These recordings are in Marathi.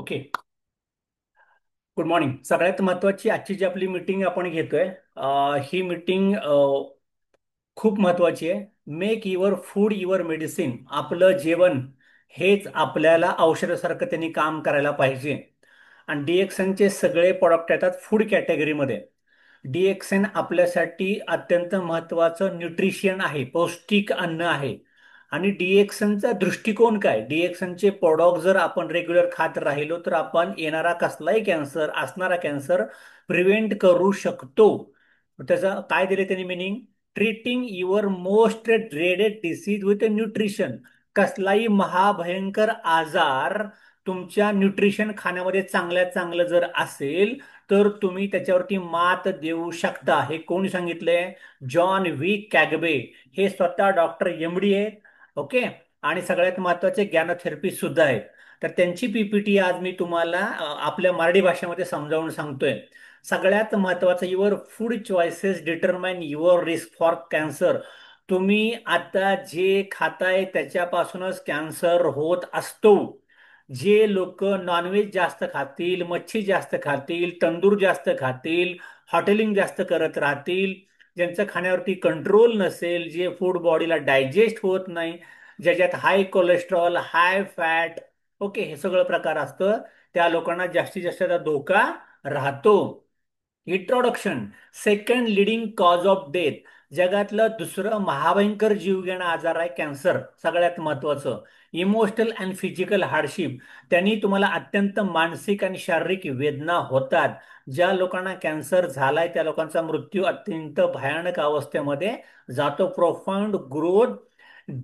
ओके. Good morning. सगळ्यात महत्त्वाची आजची जी आपली मीटिंग आपण घेतोय, ही मीटिंग खूप महत्त्वाची आहे. Make your food your medicine. आपलं जेवण हेच आपल्याला औषधासारखं त्यांनी काम करायला पाहिजे. आणि डीएक्सनचे सगळे प्रॉडक्ट येतात फूड कॅटेगरीमध्ये. डीएक्सएन आपल्यासाठी अत्यंत महत्त्वाचं न्यूट्रिशन आहे, पौष्टिक अन्न आहे. आणि डीएक्सनचा दृष्टिकोन काय? डीएक्सनचे प्रॉडक्ट जर आपण रेग्युलर खात राहिलो तर आपण येणारा कसलाही कॅन्सर, असणारा कॅन्सर प्रिव्हेंट करू शकतो. त्याचं काय दिले त्यांनी meaning? Treating your most dreaded disease with nutrition. कसलाही महाभयंकर आजार तुमच्या न्यूट्रिशन खाण्यामध्ये चांगल्यात चांगलं जर असेल तर तुम्ही त्याच्यावरती मात देऊ शकता. हे कोण सांगितलंय? जॉन व्ही कॅगबे. हे स्वतः डॉक्टर एमडी आहेत. ओके. आणि सगळ्यात महत्वाचे ज्ञानथेरपी सुद्धा आहेत. तर त्यांची पीपीटी आज मी तुम्हाला आपल्या मराठी भाषेमध्ये समजावून सांगतोय. सगळ्यात महत्वाचं, your food choices determine your risk for cancer. तुम्ही आता जे खाताय त्याच्यापासूनच कॅन्सर होत असतो. जे लोक नॉनव्हेज जास्त खातील, मच्छी जास्त खातील, तंदूर जास्त खातील, हॉटेलिंग जास्त करत राहतील, ज्यांचं खाण्यावरती कंट्रोल नसेल, जे फूड बॉडीला डायजेस्ट होत नाही, ज्याच्यात हाय कोलेस्ट्रॉल, हाय फॅट, ओके, हे सगळं प्रकार असतं, त्या लोकांना जास्तीत जास्त त्याचा धोका राहतो. Introduction. Second leading cause of death. जगातलं दुसरं महाभयंकर जीवघेणा आजार आहे कॅन्सर. सगळ्यात महत्वाचं इमोशनल अँड फिजिकल हार्डशिप. त्यांनी तुम्हाला अत्यंत मानसिक आणि शारीरिक वेदना होतात. ज्या लोकांना कॅन्सर झालाय त्या लोकांचा मृत्यू अत्यंत भयानक अवस्थेमध्ये जातो. Profound growth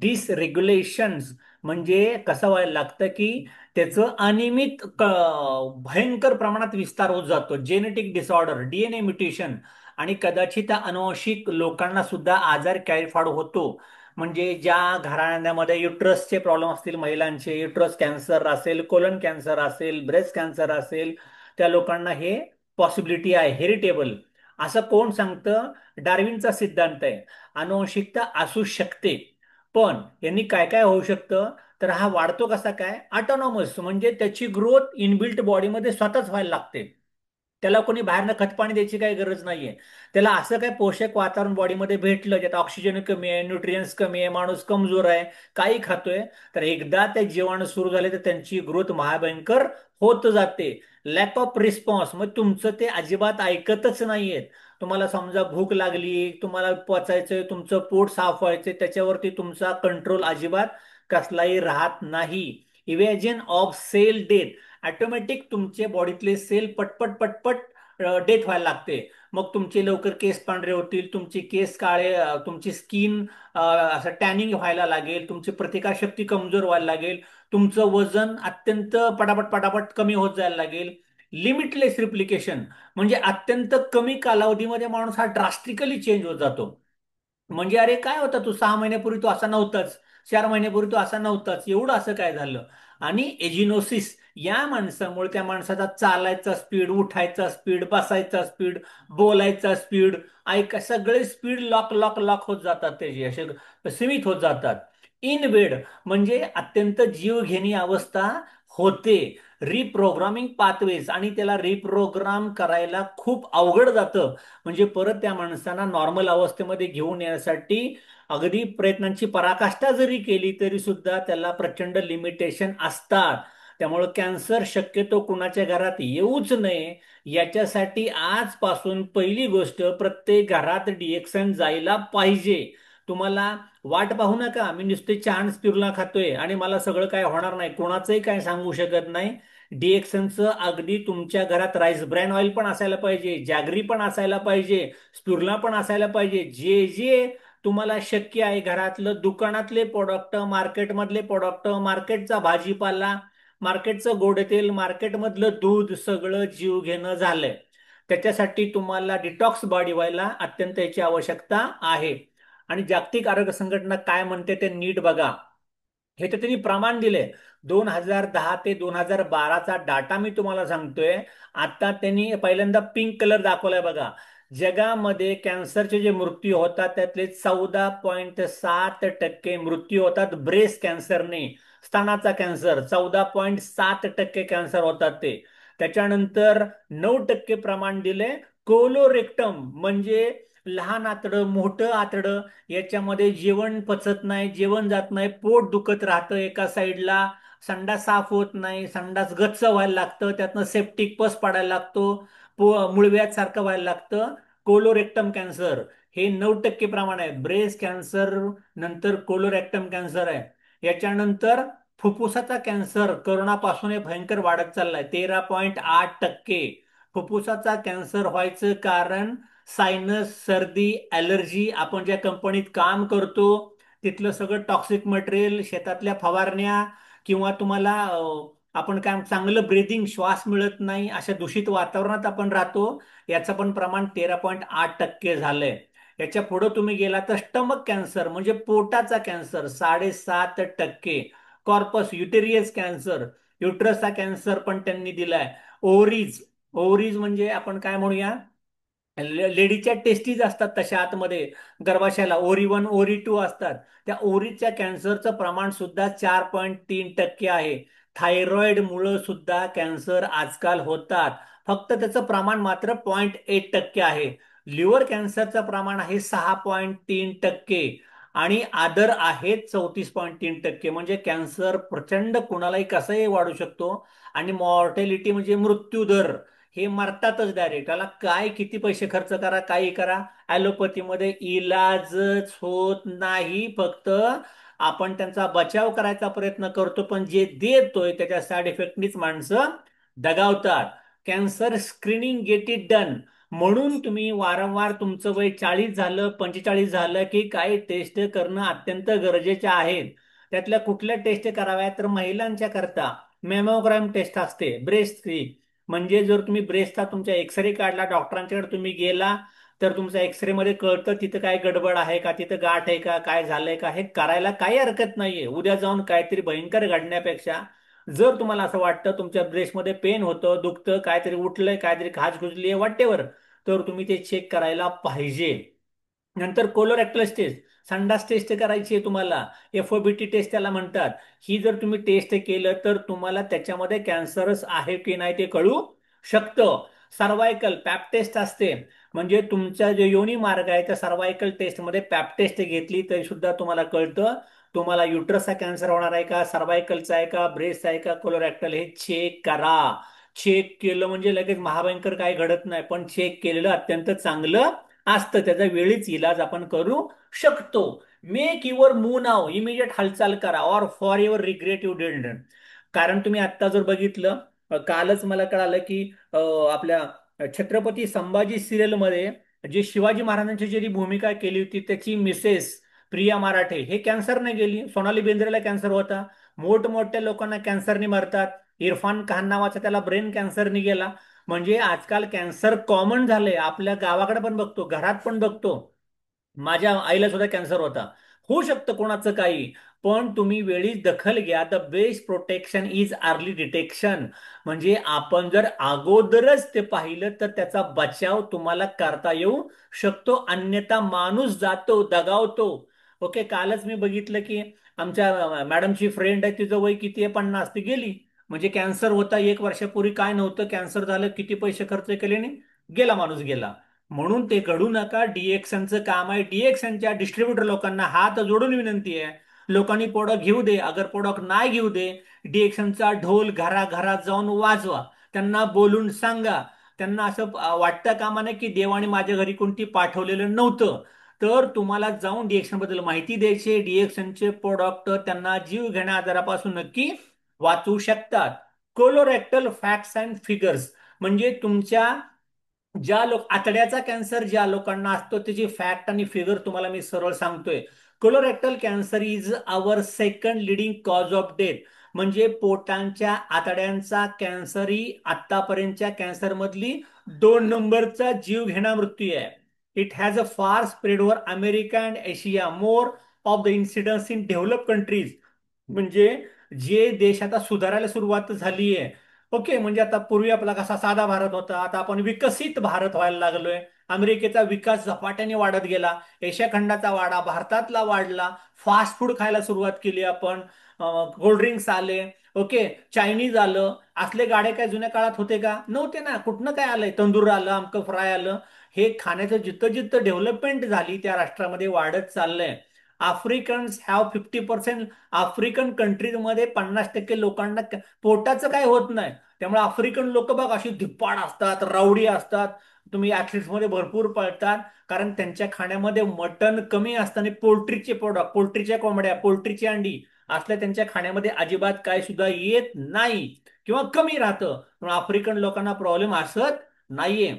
dysregulations. म्हणजे कसं व्हायला लागतं की त्याचं अनियमित भयंकर प्रमाणात विस्तार होत जातो. जेनेटिक डिसऑर्डर, डीएनए म्युटेशन, आणि कदाचित त्या अनुवंशिक लोकांना सुद्धा आजार कॅरीफॉर्ड होतो. म्हणजे ज्या घराण्यामध्ये युट्रसचे प्रॉब्लेम असतील, महिलांचे युट्रस कॅन्सर असेल, कोलन कॅन्सर असेल, ब्रेस्ट कॅन्सर असेल, त्या लोकांना हे पॉसिबिलिटी आहे, हेरिटेबल. असं कोण सांगतं? डार्विनचा सिद्धांत आहे. अनुवंशिकता असू शकते, पण यांनी काय काय होऊ शकतं? तर हा वाढतो कसा काय? ऑटोनॉमस, म्हणजे त्याची ग्रोथ इनबिल्ट बॉडीमध्ये स्वतःच व्हायला लागते. त्याला कोणी बाहेरनं खतपाणी द्यायची काही गरज नाहीये. त्याला असं काय पोषक वातावरण बॉडीमध्ये भेटलं ज्यात ऑक्सिजन कमी आहे, न्यूट्रियन्स कमी आहे, माणूस कमजोर आहे, काही खातोय, तर एकदा त्या जीवाणू सुरू झाले तर त्यांची ग्रोथ महाभयंकर होत जाते. लॅक ऑफ रिस्पॉन्स, मग तुमचं ते अजिबात ऐकतच नाहीयेत. तुम्हाला समजा भूक लागली, तुम्हाला पचायचंय, तुमचं पोट साफ व्हायचंय, त्याच्यावरती तुमचा कंट्रोल अजिबात कसलाही राहत नाही. इव्हॅजन ऑफ सेल डेथ. ऑटोमॅटिक तुमच्या बॉडीतले सेल पटपट पटपट डेथ व्हायला लागते. मग तुमचे लवकर केस पांढरे होतील, तुमचे केस काळे, तुमची स्किन असं टॅनिंग व्हायला लागेल, तुमची प्रतिकारशक्ती कमजोर व्हायला लागेल, तुमचं वजन अत्यंत पटापट पटापट कमी होत जायला लागेल. लिमिटलेस रिप्लिकेशन, म्हणजे अत्यंत कमी कालावधीमध्ये माणूस हा ड्रास्टिकली चेंज होत जातो. म्हणजे अरे काय होता तू, 6 महिन्यापूर्वी तू असा नव्हताच, 4 महिन्यापूर्वी तू असा नव्हताच, एवढं असं काय झालं? आणि एजिनोसिस, या माणसामुळे त्या माणसाचा चालायचा स्पीड, उठायचा स्पीड, बसायचा स्पीड, बोलायचा स्पीड, ऐका, सगळे स्पीड लॉक लॉक लॉक होत जातात, त्याची असे सीमित होत जातात. इन बेड, म्हणजे अत्यंत जीवघेणी अवस्था होते. रिप्रोग्रामिंग पाथवेज, आणि त्याला रिप्रोग्राम करायला खूप अवघड जातं. म्हणजे परत त्या माणसांना नॉर्मल अवस्थेमध्ये घेऊन येण्यासाठी अगदी प्रयत्नांची पराकाष्ठा जरी केली तरी सुद्धा त्याला प्रचंड लिमिटेशन असतात. त्यामुळे कॅन्सर शक्यतो कुणाच्या घरात येऊच नये, याच्यासाठी आजपासून पहिली गोष्ट, प्रत्येक घरात डीएक्सन जायला पाहिजे. तुम्हाला वाट पाहू नका, मी नुसते चहा स्पिरुला खातोय आणि मला सगळं काय होणार नाही, कोणाचंही काय सांगू शकत नाही. डीएक्सनचं अगदी तुमच्या घरात राईस ब्रॅन ऑइल पण असायला पाहिजे, जॅगरी पण असायला पाहिजे, स्पिरुला पण असायला पाहिजे. जे जे तुम्हाला शक्य आहे घरातलं, दुकानातले प्रोडक्ट, मार्केटमधले प्रोडक्ट, मार्केटचा भाजीपाला, मार्केटचं गोड तेल, मार्केटमधलं दूध, सगळं जीव घेणं झालंय. त्याच्यासाठी तुम्हाला डिटॉक्स बॉडी व्हायला अत्यंत याची आवश्यकता आहे. आणि जागतिक आरोग्य संघटना काय म्हणते ते नीट बघा. हे तर त्यांनी प्रमाण दिले. 2010 ते 2012चा डाटा मी तुम्हाला सांगतोय. आता त्यांनी पहिल्यांदा पिंक कलर दाखवलाय बघा. जगामध्ये कॅन्सरचे जे मृत्यू होतात त्यातले 14.7% मृत्यू होतात ब्रेस्ट कॅन्सरने. स्तनाचा कॅन्सर 14.7% कॅन्सर होतात ते. त्याच्यानंतर 9% प्रमाण दिले कोलोरेक्टम, म्हणजे लहान आतडं मोठं आतडं, याच्यामध्ये जेवण पचत नाही, जेवण जात नाही, पोट दुखत राहतं एका साईडला, संडास साफ होत नाही, संडास गच्च व्हायला लागतं, त्यातनं सेप्टिक पस पाडायला लागतो, मुळव्याध व्हायला लागतं. कोलोरेक्टम कॅन्सर हे 9% प्रमाण आहे. ब्रेस्ट कॅन्सर नंतर कोलोरेक्टम कॅन्सर आहे. याच्यानंतर फुफ्फुसाचा कॅन्सर करोनापासून हे भयंकर वाढत चाललाय, 13.8%. फुफ्फुसाचा कॅन्सर व्हायचं कारण सायनस, सर्दी, ॲलर्जी, आपण ज्या कंपनीत काम करतो तिथलं सगळं टॉक्सिक मटेरियल, शेतातल्या फवारण्या, किंवा तुम्हाला आपण काय चांगलं ब्रीदिंग श्वास मिळत नाही, अशा दूषित वातावरणात आपण राहतो, याचं पण प्रमाण 13.8% झालंय. याच्या पुढे तुम्ही गेला तर स्टमक कॅन्सर म्हणजे पोटाचा कॅन्सर 7.5%. कॉर्पस युटेरियस कॅन्सर, युट्रसचा कॅन्सर पण त्यांनी दिलाय. ओव्हरीज, ओव्हरीज म्हणजे आपण काय म्हणूया, लेडीच्या टेस्टीज असतात तशा आतमध्ये गर्भाशयाला ओरी 1 ओरी 2 असतात, त्या ओरीच्या कॅन्सरचं प्रमाण सुद्धा 4.3% आहे. थायरॉइड मुळे सुद्धा कॅन्सर आजकाल होतात, फक्त त्याचं प्रमाण मात्र 0.8% आहे. लिव्हर कॅन्सरचं प्रमाण आहे 6.3%. आणि आदर आहेत 34.3%. म्हणजे कॅन्सर प्रचंड कुणालाही कसंही वाढू शकतो. आणि मॉर्टेलिटी म्हणजे मृत्यू दर, हे मरतातच डायरेक्ट. त्याला काय किती पैसे खर्च करा, काही करा, ॲलोपॅथीमध्ये इलाजच होत नाही. फक्त आपण त्यांचा बचाव करायचा प्रयत्न करतो, पण जे देतोय त्याच्या साईड इफेक्टनीच माणसं दगावतात. Cancer screening get it done, म्हणून तुम्ही वारंवार तुमचं वय 40 झालं, 45 झालं की काही टेस्ट करणं अत्यंत गरजेचे आहेत. त्यातल्या कुठल्या टेस्ट कराव्या तर महिलांच्या करता मॅमोग्राम टेस्ट असते, ब्रेस्ट, म्हणजे जर तुम्ही ब्रेस्टचा तुमचा एक्सरे काढला, डॉक्टरांच्याकडे तुम्ही गेला, तर तुमचा एक्सरे मध्ये कळतं तिथं काय गडबड आहे का, तिथं गाठ आहे का, काय झालंय का, हे करायला काही हरकत नाहीये. उद्या जाऊन काहीतरी भयंकर घडण्यापेक्षा जर तुम्हाला असं वाटतं तुमच्या ब्रेस्टमध्ये पेन होतं, दुखतं, काहीतरी उठलंय, काहीतरी खाज खुजली आहे, वाटेवर, तर तुम्ही ते चेक करायला पाहिजे. नंतर कोलोरेक्टल टेस्ट, संडास टेस्ट करायची आहे तुम्हाला, एफओबीटी टेस्ट त्याला म्हणतात. ही जर तुम्ही टेस्ट केलं तर तुम्हाला त्याच्यामध्ये कॅन्सरस आहे की नाही ते कळू शकतं. सर्वायकल पॅप टेस्ट असते, म्हणजे तुमचा जो योनी मार्ग आहे त्या सर्वायकल टेस्टमध्ये पॅप टेस्ट घेतली तरी सुद्धा तुम्हाला कळतं तुम्हाला युट्रसचा कॅन्सर होणार आहे का, सर्वायकलचा आहे का, ब्रेस्टचा आहे का, कोलोरेक्टल, हे चेक करा. चेक केलं म्हणजे लगेच महाभयंकर काय घडत नाही, पण चेक केलेलं अत्यंत चांगलं असतं, त्याचा वेळीच इलाज आपण करू शकतो. Make your move now, immediate हालचाल करा, or for your regret you did. कारण तुम्ही आत्ता जर बघितलं, कालच मला कळालं की आपल्या छत्रपती संभाजी सिरियल मध्ये जे शिवाजी महाराजांची जी भूमिका केली होती त्याची मिसेस प्रिया मराठे हे कॅन्सरने गेली. सोनाली बेंद्रेला कॅन्सर होता, मोठमोठ्या लोकांना कॅन्सरने मरतात. इरफान खान नावाचा त्याला ब्रेन कॅन्सरने गेला. म्हणजे आजकाल कॅन्सर कॉमन झाले, आपल्या गावाकडे पण बघतो, घरात पण बघतो. माझ्या आईला सुद्धा कॅन्सर होता. होऊ शकतं कोणाचं काही, पण तुम्ही वेळीच दखल घ्या. The best protection is early detection, म्हणजे आपण जर अगोदरच ते पाहिलं तर त्याचा बचाव तुम्हाला करता येऊ शकतो, अन्यथा माणूस जातो, दगावतो. ओके, कालच मी बघितलं की आमच्या मॅडमची फ्रेंड आहे, तिचं वय किती आहे, 50, ती गेली. म्हणजे कॅन्सर होता 1 वर्षापूर्वी, काय नव्हतं, कॅन्सर झालं, किती पैसे खर्च केले नाही, गेला माणूस गेला. म्हणून ते घडू नका. डीएक्सनचं काम आहे, डीएक्सनच्या डिस्ट्रीब्युटर लोकांना हात जोडून विनंती आहे, लोकांनी प्रोडक्ट घेऊ दे, अगर प्रोडक्ट नाही घेऊ दे, डीएक्सनचा ढोल घराघरात जाऊन वाजवा, त्यांना बोलून सांगा. त्यांना असं वाटतं कामा नये की देवाने माझ्या घरी कोणती पाठवलेलं नव्हतं. तर तुम्हाला जाऊन डीएक्शन बद्दल माहिती द्यायची, डीएक्सनचे प्रोडक्ट त्यांना जीव घेण्या आजारापासून नक्की वाचवू शकतात. कोलोरेक्टल फॅक्ट्स अँड फिगर्स, म्हणजे तुमच्या ज्या लोक आतड्याचा कॅन्सर ज्या लोकांना असतो त्याची फॅक्ट आणि फिगर तुम्हाला मी सरळ सांगतोय. Colorectal cancer is our second leading cause of death, म्हणजे पोटांच्या आतड्यांचा कॅन्सर ही आतापर्यंतच्या कॅन्सर मधली 2 नंबरचा जीव घेणा मृत्यू आहे. इट हॅज अ फार spread over America and Asia, more of the incidence in develop countries, म्हणजे जे देश आता सुधारायला सुरुवात झाली आहे. ओके, म्हणजे आता पूर्वी आपला कसा साधा भारत होता, आता आपण विकसित भारत व्हायला लागलोय. अमेरिकेचा विकास झपाट्याने वाढत गेला, एशिया खंडाचा वाडा भारतातला वाढला, फास्ट फूड खायला सुरुवात केली आपण, कोल्ड ड्रिंक्स आले, ओके, चायनीज आलं. असले गाडे काय जुन्या काळात होते का? नव्हते ना. कुठनं काय आलंय? तंदूर आलं, अमकं फ्राय आलं. हे खाण्याचं जिथं जिथं डेव्हलपमेंट झाली त्या राष्ट्रामध्ये वाढत चाललंय. आफ्रिकन्स हॅव 50%. आफ्रिकन कंट्रीजमध्ये 50% लोकांना पोटाचं काय होत नाही. त्यामुळे आफ्रिकन लोक बघ अशी धिप्पाड असतात, रावडी असतात. तुम्ही ऍथलीट्स मध्ये भरपूर पळतात, कारण त्यांच्या खाण्यामध्ये मटण कमी असतं आणि पोल्ट्रीचे प्रोडक्ट, पोल्ट्रीच्या कोंबड्या, पोल्ट्रीची अंडी असल्या त्यांच्या खाण्यामध्ये अजिबात काय सुद्धा येत नाही किंवा कमी राहतं. पण आफ्रिकन लोकांना प्रॉब्लेम असत नाहीये.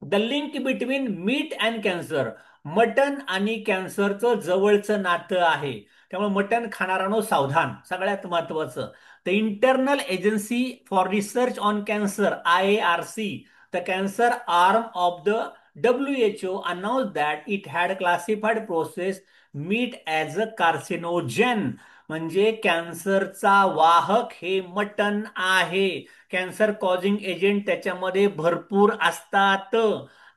The link between meat and cancer. Mutton आणि कॅन्सरचं जवळचं नातं आहे. त्यामुळे मटन खाणारानो सावधान. सगळ्यात महत्वाचं, the internal agency for research on cancer, IARC, the cancer arm of the WHO, announced that it had classified processed meat as a carcinogen. म्हणजे कॅन्सरचा वाहक हे मटन आहे. कॅन्सर कॉजिंग एजंट त्याच्यामध्ये भरपूर असतात.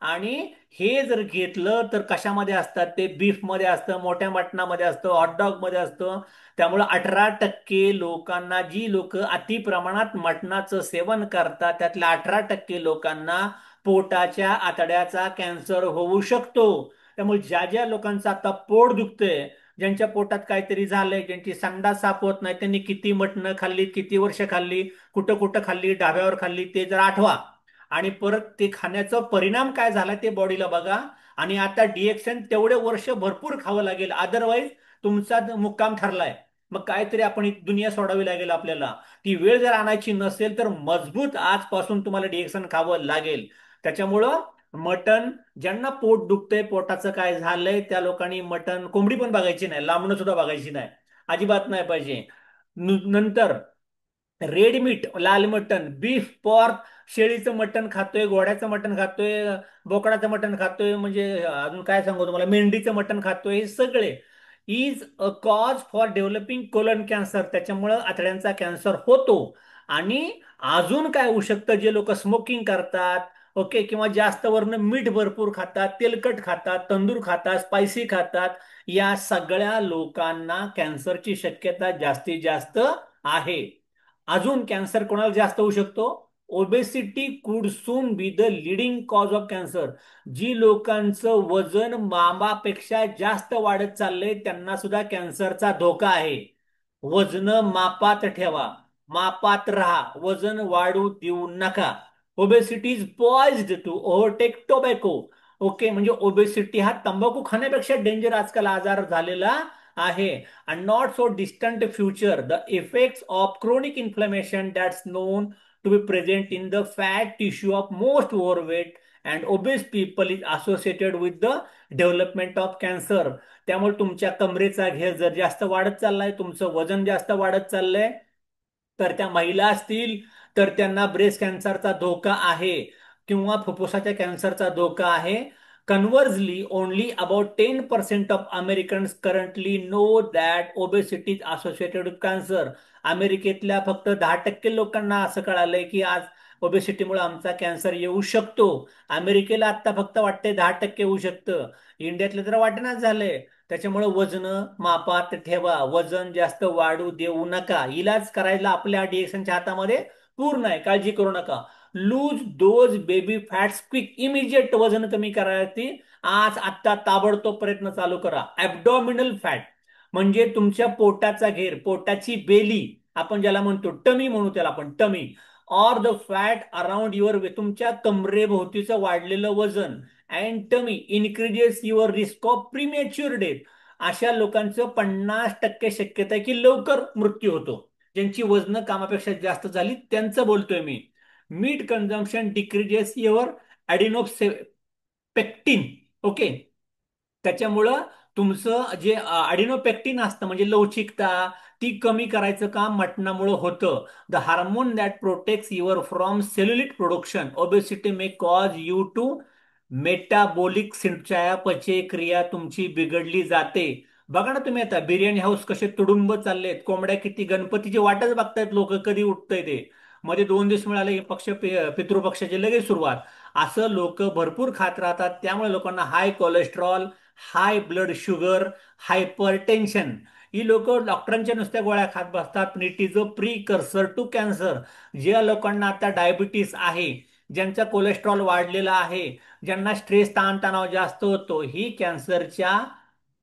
आणि हे जर घेतलं तर कशामध्ये असतात? ते बीफ मध्ये असतं, मोठ्या मटणामध्ये असतं, हॉटडॉग मध्ये असतं. त्यामुळे 18% लोकांना, जी लोक अति प्रमाणात मटणाचं सेवन करतात त्यातल्या 18% लोकांना पोटाच्या आतड्याचा कॅन्सर होऊ शकतो. त्यामुळे ज्या ज्या लोकांचं आता पोट दुखतंय, ज्यांच्या पोटात काहीतरी झालंय, ज्यांची संडास साफ होत नाही, त्यांनी किती मटणं खाल्ली, किती वर्ष खाल्ली, कुठं कुठं खाल्ली, ढाब्यावर खाल्ली, ते जर आठवा. आणि परत ते खाण्याचा परिणाम काय झाला ते बॉडीला बघा. आणि आता डिएक्सन तेवढे वर्ष भरपूर खावं लागेल, अदरवाईज तुमचा मुक्काम ठरलाय. मग काहीतरी आपण ही दुनिया सोडावी लागेल आपल्याला. ती वेळ जर आणायची नसेल तर मजबूत आजपासून तुम्हाला डिएक्सन खावं लागेल. त्याच्यामुळं मटन, ज्यांना पोट दुखतंय, पोटाचं काय झालंय, त्या लोकांनी मटन, कोंबडी पण बघायची नाही, लांबणं सुद्धा बघायची नाही, अजिबात नाही पाहिजे. नंतर रेड मीट, लाल मटण, बीफ, पॉर्क, शेळीचं मटण खातोय, घोड्याचं मटण खातोय, बोकडाचं मटण खातोय, म्हणजे अजून काय सांगू तुम्हाला, मेंढीचं मटण खातोय, हे सगळे is a cause for developing colon cancer. त्याच्यामुळं आतड्यांचा कॅन्सर होतो. आणि अजून काय होऊ शकतं? जे लोक स्मोकिंग करतात, ओके, किंवा जास्त वरनं मीठ भरपूर खातात, तेलकट खातात, तंदूर खातात, स्पायसी खातात, या सगळ्या लोकांना कॅन्सरची शक्यता जास्तीत जास्त आहे. अजून कॅन्सर कोणाला जास्त होऊ शकतो? Obesity could soon be the leading cause of cancer. जी लोकांचं वजन मामापेक्षा जास्त वाढत चाललंय त्यांना सुद्धा कॅन्सरचा धोका आहे. वजन मापात ठेवा, मापात राहा, वजन वाढू देऊ नका. Obesity is poised to overtake tobacco. Okay, म्हणजे ओबेसिटी हा तंबाखू खाण्यापेक्षा डेंजर आजकाल आजार झालेला आहे. And not so distant future, the effects of chronic inflammation that's known to be present in the fat tissue of most overweight and obese people is associated with the development of cancer. त्यामुळे तुमच्या कमरेचा घेर जर जास्त वाढत चाललाय, तुमचं वजन जास्त वाढत चाललंय, तर त्या महिला असतील तर त्यांना ब्रेस्ट कॅन्सरचा धोका आहे किंवा फुफ्फुसाच्या कॅन्सरचा धोका आहे. Conversely, only about 10% of Americans currently know that obesity is associated with cancer. अमेरिकेतल्या फक्त 10% लोकांना असं कळालंय की आज ओबेसिटीमुळे आमचा कॅन्सर येऊ शकतो. अमेरिकेला आता फक्त वाटते 10% होऊ शकतं. इंडियातलं तर वाटेनाच झालंय. त्याच्यामुळे वजन मापात ठेवा, वजन जास्त वाढू देऊ नका. इलाज करायला आपल्या डिएक्शनच्या हातामध्ये पूर्ण आहे, काळजी करू नका. Lose those baby fats quick, immediate वजन कमी करायची आज आत्ता ताबडतोब प्रयत्न चालू करा. ॲब्डॉमिनल फॅट म्हणजे तुमच्या पोटाचा घेर, पोटाची बेली, आपण ज्याला म्हणतो टमी म्हणू, त्याला आपण tummy, or the fat around your, तुमच्या कमरेभोवतीचं वाढलेलं वजन, and tummy increases your risk of premature death. अशा लोकांचं 50% शक्यता आहे की लवकर मृत्यू होतो. ज्यांची वजन कामापेक्षा जास्त झाली त्यांचं बोलतोय मी. Meat consumption decreases your adiponectin. Okay, त्याच्यामुळं तुमचं जे ॲडिनोपेक्टिन असतं म्हणजे लवचिकता, ती कमी करायचं काम मटणामुळं होतं. The hormone that protects your from cellulite production. Obesity may cause you to metabolic चयापचय क्रिया तुमची बिघडली जाते. बघा ना तुम्ही आता बिर्याणी हाऊस कसे तुडुंब चाललेत, कोंबड्या किती, गणपतीची वाटच बघतायत लोक कधी उठतंय ते. मध्ये 2 दिवस मिळाले पक्ष पितृपक्षाची लगेच सुरुवात. असं लोक भरपूर खात राहतात. त्यामुळे लोकांना high cholesterol, high blood sugar, hypertension, ही लोक डॉक्टरांच्या नुसत्या गोळ्या खात बसतात. पण it is a precursor to cancer. ज्या लोकांना आता डायबिटीस आहे, ज्यांचा कोलेस्ट्रॉल वाढलेला आहे, ज्यांना स्ट्रेस ताणतणाव जास्त होतो, ही कॅन्सरच्या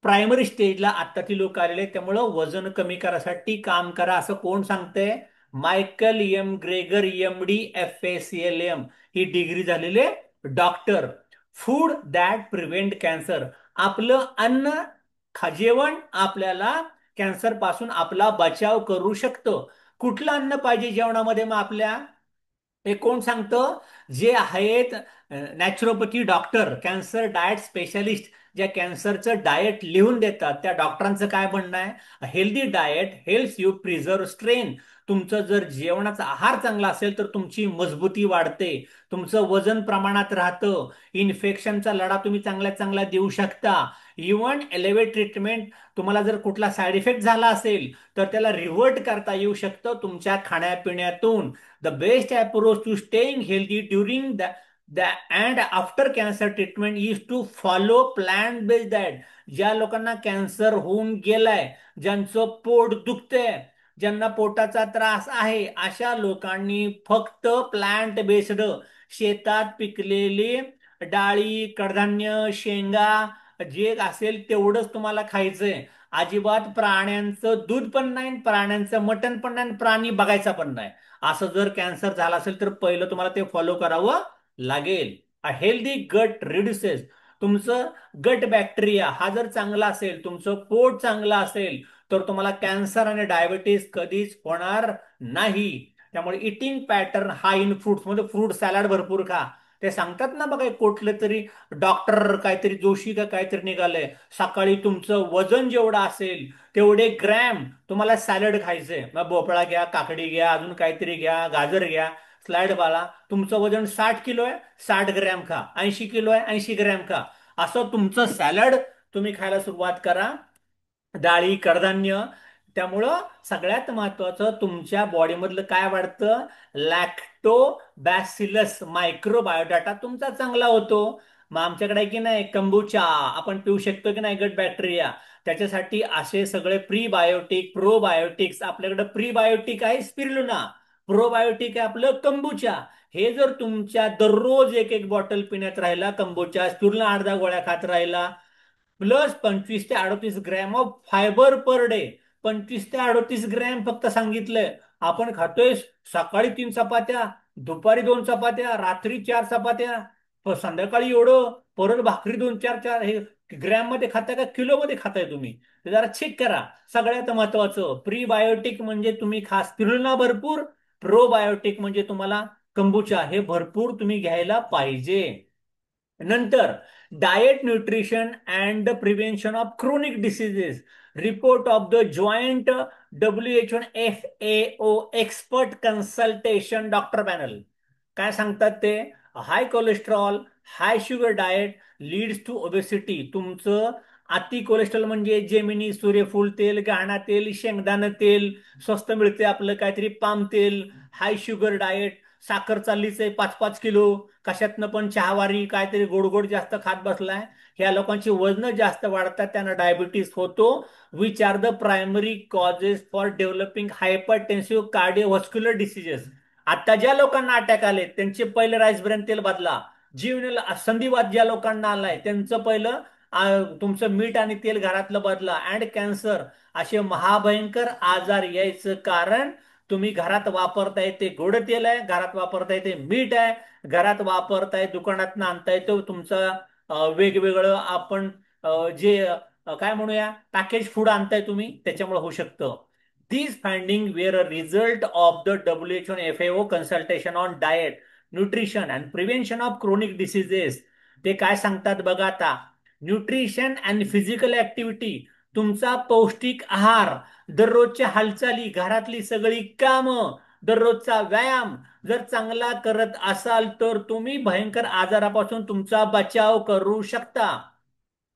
प्रायमरी स्टेजला आत्ताची लोक आलेले आहेत. त्यामुळं वजन कमी करायसाठी काम करा असं कोण सांगतंय? Michael M Greger, M D, FACLM, ही डिग्री झालेले doctor. Food that prevent cancer. आपलं अन्न, जेवण आपल्याला कॅन्सर पासून आपला बचाव करू शकतं. कुठलं अन्न पाहिजे जेवणामध्ये मग आपल्या? हे कोण सांगतं? जे आहेत naturopathy doctor, cancer diet specialist, ज्या कॅन्सरचं डाएट लिहून देतात, त्या डॉक्टरांचं काय म्हणणं आहे? Healthy diet helps you preserve strain. तुमचं जर जेवणाचा आहार चांगला असेल तर तुमची मजबूती वाढते, तुमचं वजन प्रमाणात राहतं, इन्फेक्शनचा लढा तुम्ही चांगल्यात चांगला देऊ शकता. इव्हन एलिव्हेट ट्रीटमेंट, तुम्हाला जर कुठला साईड इफेक्ट झाला असेल तर त्याला रिव्हर्ट करता येऊ शकतं तुमच्या खाण्यापिण्यातून. The best approach to staying healthy during the and after cancer treatment is to follow plant based diet. ज्या लोकांना कॅन्सर होऊन गेलाय, ज्यांचं पोट दुखतंय, ज्यांना पोटाचा त्रास आहे, अशा लोकांनी फक्त प्लांट बेस्ड, शेतात पिकलेली डाळी, कडधान्य, शेंगा, जे असेल तेवढंच तुम्हाला खायचंय. अजिबात प्राण्यांचं दूध पण नाही, प्राण्यांचं मटण पण नाही, प्राणी बघायचा पण नाही. असं जर कॅन्सर झाला असेल तर पहिलं तुम्हाला ते फॉलो करावं लागेल. A healthy gut reduces. तुमचं गट बॅक्टेरिया हा जर चांगला असेल, तुमचं पोट चांगलं असेल, तर तुम्हाला कॅन्सर आणि डायबिटीस कधीच होणार नाही. त्यामुळे इटिंग पॅटर्न हा इन फ्रुट्स मध्ये, फ्रूट सॅलड भरपूर खा. ते सांगतात ना बघा, कुठले तरी डॉक्टर काहीतरी जोशी का काहीतरी निघालंय, सकाळी तुमचं वजन जेवढं असेल तेवढे ग्रॅम तुम्हाला सॅलड खायचंय. मग भोपळा घ्या, काकडी घ्या, अजून काहीतरी घ्या, गाजर घ्या, स्लाइड बाला. तुमचं वजन 60 किलो आहे, 60 ग्रॅम खा. 80 किलो आहे, 80 ग्रॅम खा. असं तुमचं सॅलड तुम्ही खायला सुरुवात करा. डाळी, कडधान्य. त्यामुळं सगळ्यात महत्वाचं, तुमच्या बॉडीमधलं काय वाढतं? लॅक्टोबॅसिलस मायक्रोबायोडाटा तुमचा चांगला होतो. मग आमच्याकडे की नाही कंबुचा आपण पिऊ शकतो की नाही, गट बॅक्टेरिया. त्याच्यासाठी असे सगळे प्रीबायोटिक, प्रोबायोटिक्स. आपल्याकडे प्रीबायोटिक आहे स्पिरुलिना, प्रोबायोटिक आहे आपलं कंबुचा. हे जर तुमच्या दररोज एक एक बॉटल पिण्यात राहिला कंबुचा, स्पिरुलिना 8-10 गोळ्या खात राहिला, प्लस 25 ते 38 gram of fibre per day. 25 ते 38 ग्रॅम फक्त सांगितलंय. आपण खातोय सकाळी 3 चपात्या, दुपारी 2 चपात्या, रात्री 4 चपात्या, संध्याकाळी एवढं, परत भाकरी 2 4 4. हे ग्रॅम मध्ये खाताय का किलो मध्ये खाताय तुम्ही? ते जरा चेक करा. सगळ्यात महत्वाचं प्रीबायोटिक म्हणजे तुम्ही खास स्पिरुलिना भरपूर, प्रोबायोटिक म्हणजे तुम्हाला कंबुचा, हे भरपूर तुम्ही घ्यायला पाहिजे. नंतर diet, nutrition and the prevention of chronic diseases. Report of the joint WHO FAO expert consultation doctor panel काय सांगतात ते? High cholesterol, high sugar diet leads to obesity. तुमचं अति कोलेस्ट्रॉल म्हणजे जेमिनी, सूर्यफूल तेल, गाणा तेल, शेंगदाणा तेल, स्वस्त मिळते आपलं काहीतरी पाम तेल. हाय शुगर डाएट, साखर चाललीच आहे 5-5 किलो, कशातनं पण चहावारी काहीतरी गोड गोड जास्त खात बसलाय. ह्या लोकांची वजन जास्त वाढतात, त्यांना डायबिटीस होतो. Which are the primary causes for developing hypertensive cardiovascular diseases. आता ज्या लोकांना अटॅक आले त्यांचे पहिले राईस ब्रॅन तेल बदला. जीवन संधिवात ज्या लोकांना आलाय त्यांचं पहिलं तुमचं मीठ आणि तेल घरातलं बदला. अँड कॅन्सर असे महाभयंकर आजार यायचं कारण तुम्ही घरात वापरताय ते गोड तेल आहे, घरात वापरताय ते मीठ आहे, घरात वापरताय दुकानात आणताय तो तुमचं वेगवेगळं आपण जे काय म्हणूया पॅकेज फूड आणताय तुम्ही, त्याच्यामुळे होऊ शकतं. These findings were a result of the WHO and FAO consultation on diet, nutrition and prevention of chronic diseases. ते काय सांगतात बघा आता. न्यूट्रिशन अँड फिजिकल ऍक्टिव्हिटी, तुमचा पौष्टिक आहार, दररोजच्या हालचाली, घरातली सगळी कामं, दररोजचा व्यायाम जर चांगला करत असाल तर तुम्ही भयंकर आजारापासून तुमचा बचाव करू शकता.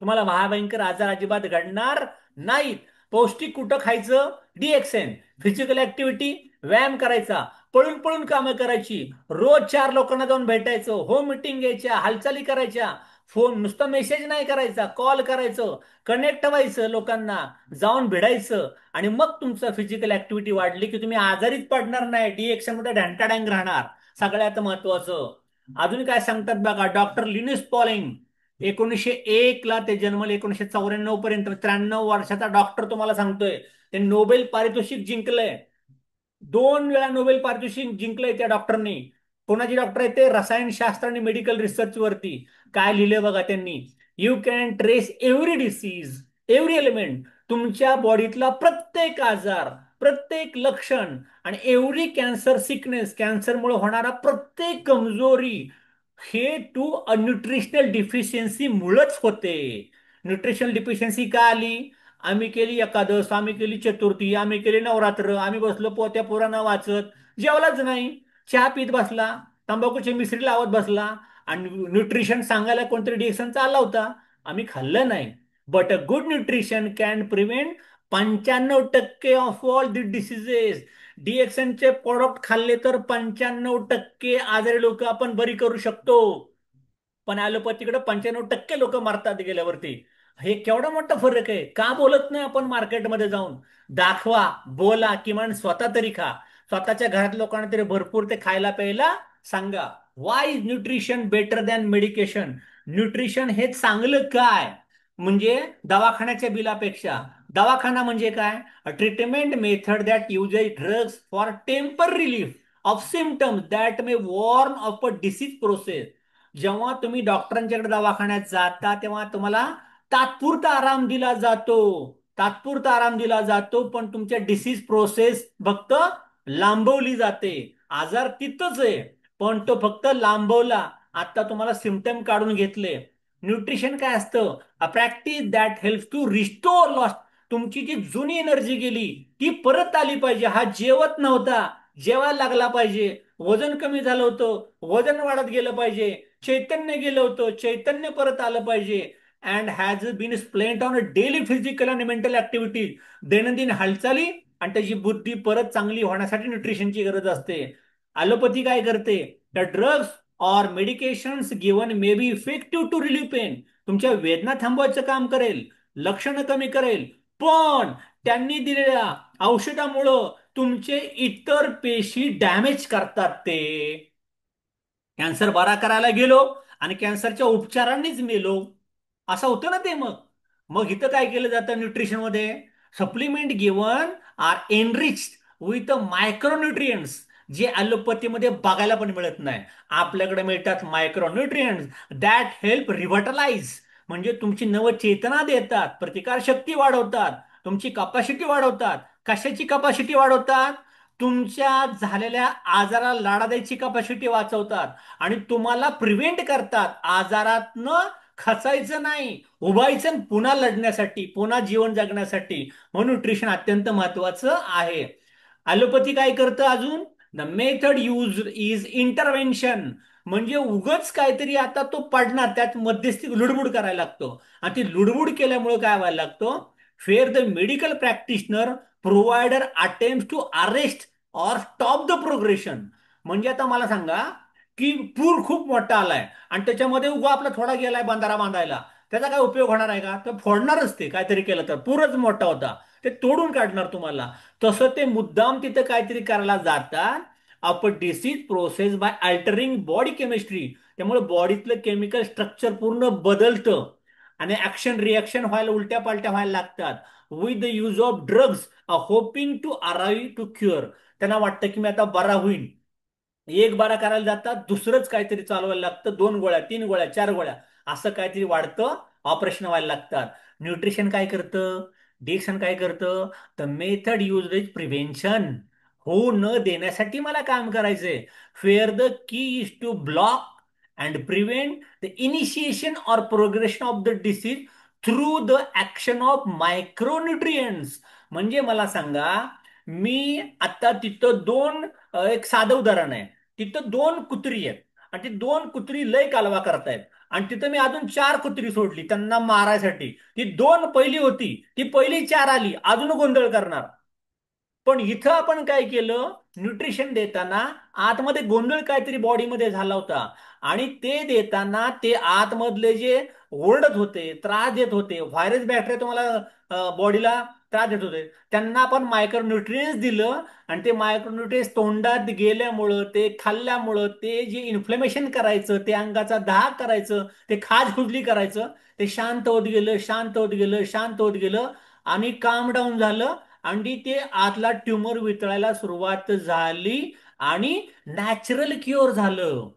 तुम्हाला महाभयंकर आजार अजिबात घडणार नाहीत. पौष्टिक कुठं खायचं? DXN, फिजिकल ऍक्टिव्हिटी, व्यायाम करायचा, पळून पळून कामं करायची, रोज 4 लोकांना जाऊन भेटायचं, होम मिटिंग घ्यायच्या, हालचाली करायच्या, फोन नुसता मेसेज नाही करायचा, कॉल करायचं, कनेक्ट व्हायचं लोकांना, जाऊन भिडायचं. आणि मग तुमचं फिजिकल ऍक्टिव्हिटी वाढली की तुम्ही आजारीच पडणार नाही, डिएक्शन मध्ये ढँटाढँग राहणार. सगळ्यात महत्वाचं अजून काय सांगतात बघा, डॉक्टर लिनिस पॉलिंग 1901 ला ते जन्मले, 1994 पर्यंत 93 वर्षाचा डॉक्टर तुम्हाला सांगतोय, ते नोबेल पारितोषिक जिंकलंय. 2 वेळा नोबेल पारितोषिक जिंकलंय त्या डॉक्टरनी. कोणाची डॉक्टर आहे ते? रसायनशास्त्र आणि मेडिकल रिसर्च वरती. काय लिहिले बघा त्यांनी, you can trace every disease, every element, तुमच्या बॉडीतला प्रत्येक आजार, प्रत्येक लक्षण, आणि एव्हरी कॅन्सर सिकनेस, कॅन्सरमुळे होणारा प्रत्येक कमजोरी, हे टू न्यूट्रिशनल डिफिशियन्सी मुळेच होते. न्यूट्रिशनल डिफिशियन्सी का आली? आम्ही केली एकादश, आम्ही केली चतुर्थी, आम्ही केली नवरात्र, आम्ही बसलो पोत्या पुराणा वाचत, जेवलाच नाही, चहा पित बसला, तंबाखूची मिसरी लावत बसला, आणि न्यूट्रिशन सांगायला कोणतरी डिएक्शनचा आला होता, आम्ही खाल्लं नाही. But a good nutrition can prevent 95% of all the diseases. डीएक्सनचे प्रोडक्ट खाल्ले तर 95% आजारी लोक आपण बरी करू शकतो. पण ॲलोपॅथीकडे 95% लोक मरतात गेल्यावरती. हे केवढा मोठा फरक आहे. का बोलत नाही आपण मार्केटमध्ये जाऊन? दाखवा, बोला, किमान स्वतः तरी खा. स्वतःच्या घरात लोकांना तरी भरपूर ते खायला प्यायला सांगा. Why is nutrition better than medication? Nutrition हे चांगलं काय? म्हणजे दवाखान्याच्या बिलापेक्षा. दवाखाना म्हणजे काय? A treatment method that uses drugs for temper relief of symptoms that may warn off a disease process. जेव्हा तुम्ही डॉक्टरांच्याकडे दवाखान्यात जाता तेव्हा तुम्हाला तात्पुरता आराम दिला जातो, तात्पुरता आराम दिला जातो, पण तुमच्या डिसीज प्रोसेस फक्त लांबवली जाते. आजार तिथंच आहे, पण तो फक्त लांबवला. आता तुम्हाला सिम्पटम काढून घेतले. न्यूट्रिशन काय असतं? A practice that help to restore lost. तुमची जी जुनी एनर्जी गेली ती परत आली पाहिजे. हा जेवत नव्हता, जेवायला लागला पाहिजे. वजन कमी झालं होतं, वजन वाढत गेलं पाहिजे. चैतन्य गेलं होतं, चैतन्य परत आलं पाहिजे. And has been splint on a daily physical आणि मेंटल ऍक्टिव्हिटीज. दैनंदिन हालचाली आणि त्याची बुद्धी परत चांगली होण्यासाठी न्यूट्रिशनची गरज असते. ॲलोपॅथी काय करते? The drugs or medications given may be effective to relieve pain. तुमच्या वेदना थांबवायचं काम करेल, लक्षणं कमी करेल, पण त्यांनी दिलेल्या औषधामुळं तुमचे इतर पेशी डॅमेज करतात ते. कॅन्सर बरा करायला गेलो आणि कॅन्सरच्या उपचारांनीच मेलो, असं होतं ना ते. मग मग इथं काय केलं जातं न्यूट्रिशन मध्ये? Supplement given are enrich with micronutrients, जे ॲलोपॅथीमध्ये बघायला पण मिळत नाही. आपल्याकडे मिळतात मायक्रोन्युट्रियंट्स दॅट हेल्प रिव्हर्टलाइज, म्हणजे तुमची नवचेतना देतात, प्रतिकारशक्ती वाढवतात, तुमची कपॅसिटी वाढवतात. कशाची कपॅसिटी वाढवतात? तुमच्या झालेल्या आजाराला लढा द्यायची कपॅसिटी वाचवतात, आणि तुम्हाला प्रिव्हेंट करतात आजारातनं खचायचं नाही, उभायचं आणि पुन्हा लढण्यासाठी, पुन्हा जीवन जगण्यासाठी. म्हणून न्यूट्रिशन अत्यंत महत्वाचं आहे. ॲलोपॅथी काय करतं अजून? The method use is intervention. म्हणजे उगच काहीतरी आता तो पडणार, त्यात मध्यस्थी लुडबुड करायला लागतो, आणि ती लुडबुड केल्यामुळे काय व्हायला लागतो? Fair the medical practitioner provider attempt to arrest or stop the progression. म्हणजे आता मला सांगा की पूर खूप मोठा आलाय आणि त्याच्यामध्ये उगा आपला थोडा गेलाय बंधारा बांधायला, त्याचा काय उपयोग होणार आहे का? तर फोडणारच ते, काहीतरी केलं तर. पूरच मोठा होता, ते तोडून काढणार तुम्हाला. तसं ते मुद्दाम तिथं काहीतरी करायला जातात. Up disease process by altering body chemistry. त्यामुळे बॉडीतलं केमिकल स्ट्रक्चर पूर्ण बदलतं आणि ऍक्शन रिॲक्शन व्हायला, उलट्या पालट्या व्हायला लागतात. With the use of drugs hoping to arrive to cure. त्यांना वाटतं की मी आता बरा होईल, एक बारा करायला जातात, दुसरंच काहीतरी चालवायला लागतं, 2 गोळ्या, 3 गोळ्या, 4 गोळ्या, असं काहीतरी वाढतं, ऑपरेशन व्हायला लागतात. न्यूट्रिशन काय करतं? डिएक्शन काय करतं? The method use is prevention. होऊ न देण्यासाठी मला काम करायचंय. Fair the key is to block and prevent the initiation or progression of the disease through the action of micronutrients. म्हणजे मला सांगा, मी आता तिथं एक साधं उदाहरण आहे. तिथं 2 कुत्री आहेत आणि ती 2 कुत्री लय कालवा करतायत, आणि तिथं मी अजून 4 कुत्री सोडली त्यांना मारायसाठी. ती 2 पहिली होती, ती पहिली 4 आली, अजून गोंधळ करणार. पण इथं आपण काय केलं, न्यूट्रिशन देताना आतमध्ये गोंधळ काहीतरी बॉडीमध्ये झाला होता, आणि ते देताना ते आतमधले जे ओरडत होते, त्रास देत होते, व्हायरस बॅक्टेरिया तुम्हाला बॉडीला त्रास देत होते, त्यांना आपण मायक्रोन्युट्रियन्स दिलं. आणि ते मायक्रोन्युट्रियन्स तोंडात गेल्यामुळं, ते खाल्ल्यामुळं, ते जे इन्फ्लेमेशन करायचं, ते अंगाचा दाह करायचं, ते खाज खुजली करायचं, ते शांत होत गेलं, शांत होत गेलं, शांत होत गेलं, आणि काम डाऊन झालं. आणि ते आतला ट्यूमर वितळायला सुरुवात झाली, आणि नॅचरल क्युअर झालं.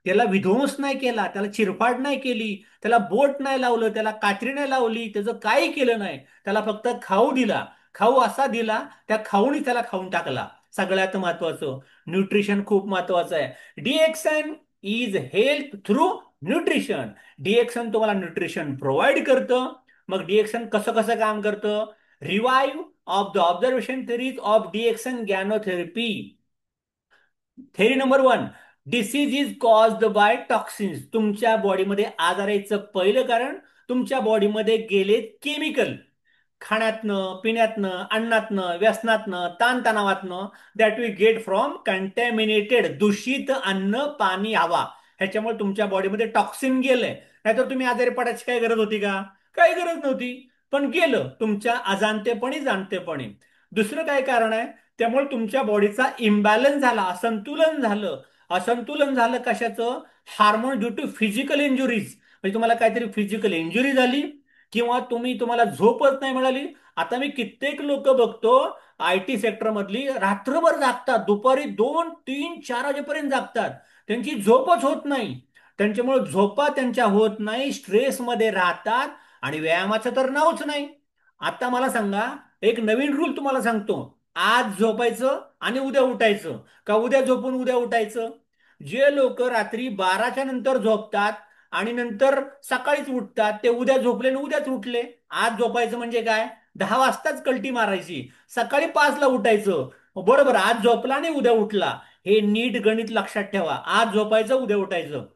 त्याला विध्वंस नाही केला, त्याला चिरफाड नाही केली, त्याला बोट नाही लावलं, त्याला कात्री नाही लावली, त्याचं काही केलं नाही. त्याला फक्त खाऊ दिला. खाऊ असा दिला, त्या खाऊनी त्याला खाऊन टाकला. सगळ्यात महत्वाचं, न्यूट्रिशन खूप महत्वाचं आहे. डीएक्सन इज हेल्थ थ्रू न्यूट्रिशन. डीएक्सन तुम्हाला न्यूट्रिशन प्रोव्हाइड करतं. मग डीएक्सन कसं कसं काम करतं? Revive of the observation theories of DXN ganotherapy. Theory number one, disease is caused by toxins. तुमच्या बॉडीमध्ये आजार यायचं पहिलं कारण तुमच्या बॉडीमध्ये गेले केमिकल. खाण्यातनं, पिण्यातनं, अन्नातनं, व्यसनातनं, ताणतणावातनं, that we get from contaminated, दूषित अन्न, पाणी, हवा. ह्याच्यामुळे तुमच्या बॉडीमध्ये टॉक्सिन गेलंय. नाहीतर तुम्ही आजारी पडायची काही गरज होती का? काही गरज नव्हती. पण गेलं तुमच्या अजाणतेपणी, जाणतेपणी. दुसरं काय कारण आहे? त्यामुळे तुमच्या बॉडीचा इम्बॅलन्स झाला, असंतुलन झालं. असंतुलन झालं कशाचं? Hormone due to physical injuries. म्हणजे तुम्हाला काहीतरी फिजिकल इंजुरी झाली, किंवा तुम्हाला झोपच नाही मिळाली. आता मी कित्येक लोक बघतो, आयटी सेक्टर मधली रात्रभर जागतात, दुपारी 2, 3, 4 वाजेपर्यंत जागतात. त्यांची झोपच होत नाही. त्यांच्यामुळे झोपा त्यांच्या होत नाही, स्ट्रेसमध्ये राहतात, आणि व्यायामाचं तर नावच नाही. आता मला सांगा, एक नवीन रूल तुम्हाला सांगतो. आज झोपायचं आणि उद्या उठायचं, का उद्या झोपून उद्या उठायचं? जे लोक रात्री 12च्या नंतर झोपतात आणि नंतर सकाळीच उठतात, ते उद्या झोपले आणि उद्याच उठले. आज झोपायचं म्हणजे काय? 10 वाजताच कल्टी मारायची, सकाळी 5ला उठायचं. बरोबर, आज झोपला आणि उद्या उठला. हे नीट गणित लक्षात ठेवा. आज झोपायचं, उद्या उठायचं.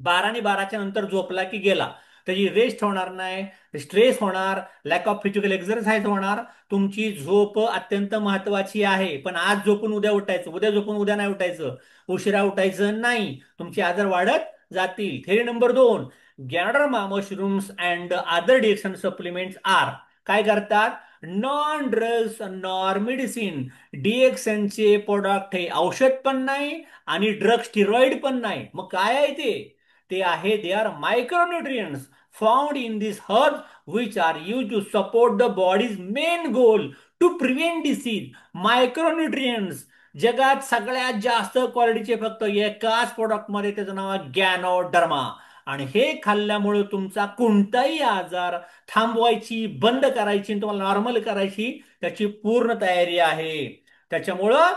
12 आणि 12च्या नंतर झोपला की गेला. त्याची रेस्ट होणार नाही, स्ट्रेस होणार, लॅक ऑफ फिजिकल एक्सरसाइज होणार. तुमची झोप अत्यंत महत्वाची आहे. पण आज झोपून उद्या उठायचं, उद्या झोपून उद्या नाही उठायचं, उशिरा उठायचं नाही. तुमचे आजार वाढत जातील. थेरी नंबर दोन, ganoderma mushrooms and other DXN supplements are काय करतात? Non drugs nor medicine. डीएक्सनचे प्रोडक्ट हे औषध पण नाही आणि ड्रग स्टिरॉइड पण नाही. मग काय आहे ते? ते आहे, they are micronutrients found in this herb which are use to support the body's main goal to prevent disease. Micronutrients जगात सगळ्यात जास्त क्वालिटीचे फक्त एकाच प्रोडक्ट मध्ये, त्याचं नाव आहे गॅनोडर्मा. आणि हे खाल्ल्यामुळे तुमचा कोणताही आजार थांबवायची, बंद करायची आणि तुम्हाला नॉर्मल करायची त्याची पूर्ण तयारी आहे. त्याच्यामुळं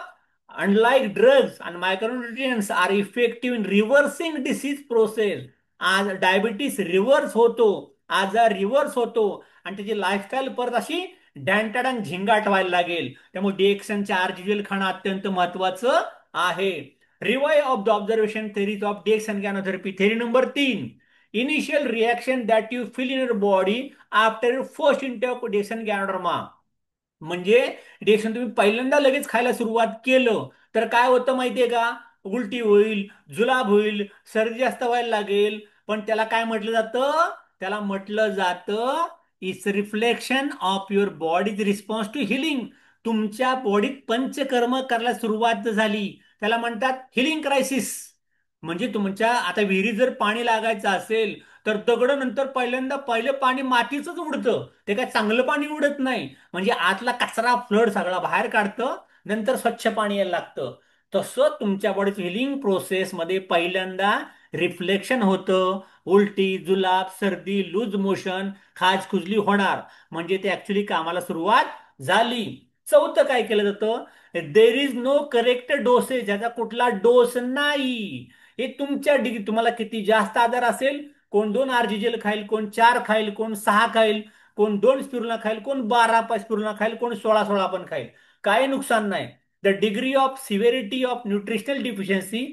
अनलाइक ड्रग्स आणि micronutrients are effective in reversing disease process. आज डायबिटीस रिव्हर्स होतो, आजार रिव्हर्स होतो, आणि त्याची लाईफस्टाईल परत अशी डॅन्टाडॅन झिंगाट व्हायला लागेल. त्यामुळे डिएक्सनच्या आरजीएल खाणं अत्यंत महत्वाचं आहे. Revive of the observation theories of DXN ganotherapy. Theory number तीन, initial reaction that you feel in your body after first intake DXN ganoderma. म्हणजे डिएक्शन तुम्ही पहिल्यांदा लगेच खायला सुरुवात केलं तर काय होतं माहितीये का? उलटी होईल, जुलाब होईल, सर्दी जास्त व्हायला लागेल. पण त्याला काय म्हटलं जातं? त्याला म्हटलं जातं it's reflection of your body's response to healing. तुमच्या बॉडीत पंचकर्म करायला सुरुवात झाली, त्याला म्हणतात हिलिंग क्रायसिस. म्हणजे तुमच्या आता विहिरीत जर पाणी लागायचं असेल, तर दगड नंतर पहिल्यांदा पहिलं पाणी मातीच उडतं, ते काय चांगलं पाणी उडत नाही. म्हणजे आतला कचरा, फ्लड सगळा बाहेर काढतं, नंतर स्वच्छ पाणी यायला लागतं. तसं तुमच्या बॉडीत हिलिंग प्रोसेसमध्ये पहिल्यांदा रिफ्लेक्शन होतं. उलटी, जुलाब, सर्दी, लूज मोशन, खाज खुजली होणार. म्हणजे ते ऍक्च्युली कामाला सुरुवात झाली. चौथं काय केलं जातं? There is no correct dosage. ज्याचा कुठला डोस नाही. हे तुमच्या डिग्री, तुम्हाला किती जास्त आजार असेल, कोण 2 आरजीजेल खाईल, कोण 4 खाईल, कोण 6 खाईल, कोण 2 स्पिरुलिना खाईल, कोण 12 स्पिरुलिना खाईल, कोण 16 पण खाईल, काही नुकसान नाही. The degree of severity of nutritional deficiency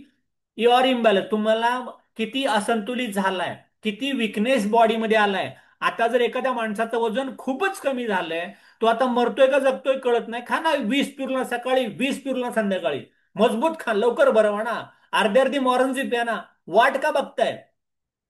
your imbalance. तुम्हाला किती असंतुलित झालाय, किती विकनेस बॉडीमध्ये आलाय, आता जर एखाद्या माणसाचं वजन खूपच कमी झालंय, तो आता मरतोय का जगतोय कळत नाही, खा ना 20 पिरुला सकाळी, 20 पिरुला संध्याकाळी. मजबूत खा, लवकर बरं म्हणा. अर्धी अर्धी मॉरन्सी प्या ना. वाट का बघताय?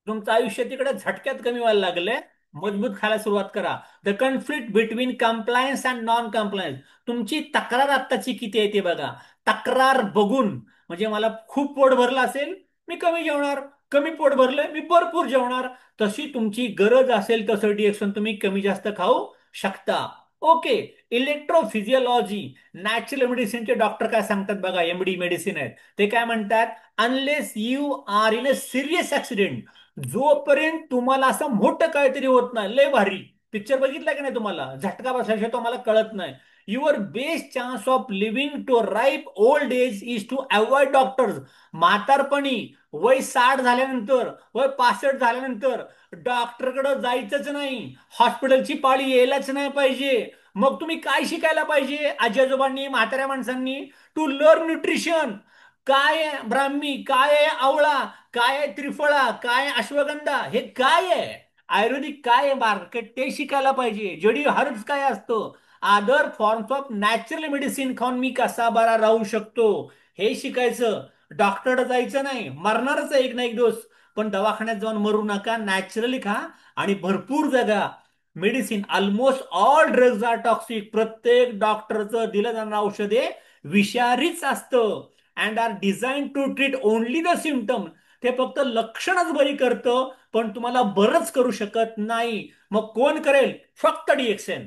तुमचं आयुष्य तिकडे झटक्यात कमी व्हायला लागलंय. मजबूत खायला सुरुवात करा. The conflict between compliance and non compliance. तुमची तक्रार आत्ताची किती आहे ते बघा. तक्रार बघून म्हणजे मला खूप पोट भरलं असेल, मी कमी जेवणार. कमी पोट भरलंय, मी भरपूर जेवणार. तशी तुमची गरज असेल तसं डिएक्शन तुम्ही कमी जास्त खाऊ शकता. ओके. इलेक्ट्रोफिजिओलॉजी, नॅचरल मेडिसिनचे डॉक्टर काय सांगतात बघा, एमडी मेडिसिन आहेत. ते काय म्हणतात? Unless you are in a serious accident, जोपर्यंत तुम्हाला असं मोठं काहीतरी होत नाही, लय भारी पिक्चर बघितला की नाही, तुम्हाला झटका बसल्याशिवाय तुम्हाला कळत नाही, your best chance of living to ripe old age is to avoid doctors. म्हातारपणी, वय 60 झाल्यानंतर, वय 65 झाल्यानंतर डॉक्टरकडे जायचंच नाही. हॉस्पिटलची पाळी यायलाच नाही पाहिजे. मग तुम्ही काय शिकायला पाहिजे आजी आजोबांनी, म्हाताऱ्या माणसांनी? To learn nutrition. काय आहे ब्राह्मी, काय आहे आवळा, काय आहे त्रिफळा, काय आहे अश्वगंधा, हे काय आहे आयुर्वेदिक, काय आहे मार्केट, ते शिकायला पाहिजे. जडी हर्ब्स काय असतं, other forms of natural medicine खाऊन मी कसा बरा राहू शकतो, हे शिकायचं. डॉक्टर जायचं नाही, मरणारच आहे एक ना एक दिवस. पण दवाखान्यात जाऊन मरू नका, नॅचरली खा आणि भरपूर जगा. Medicine, almost all drugs are toxic. प्रत्येक डॉक्टरचं दिलं जाणारं औषधे विषारीच असतं. And are design to treat only the symptom. ते फक्त लक्षणच बरी करतं, पण तुम्हाला बरंच करू शकत नाही. मग कोण करेल? फक्त डिएक्सन.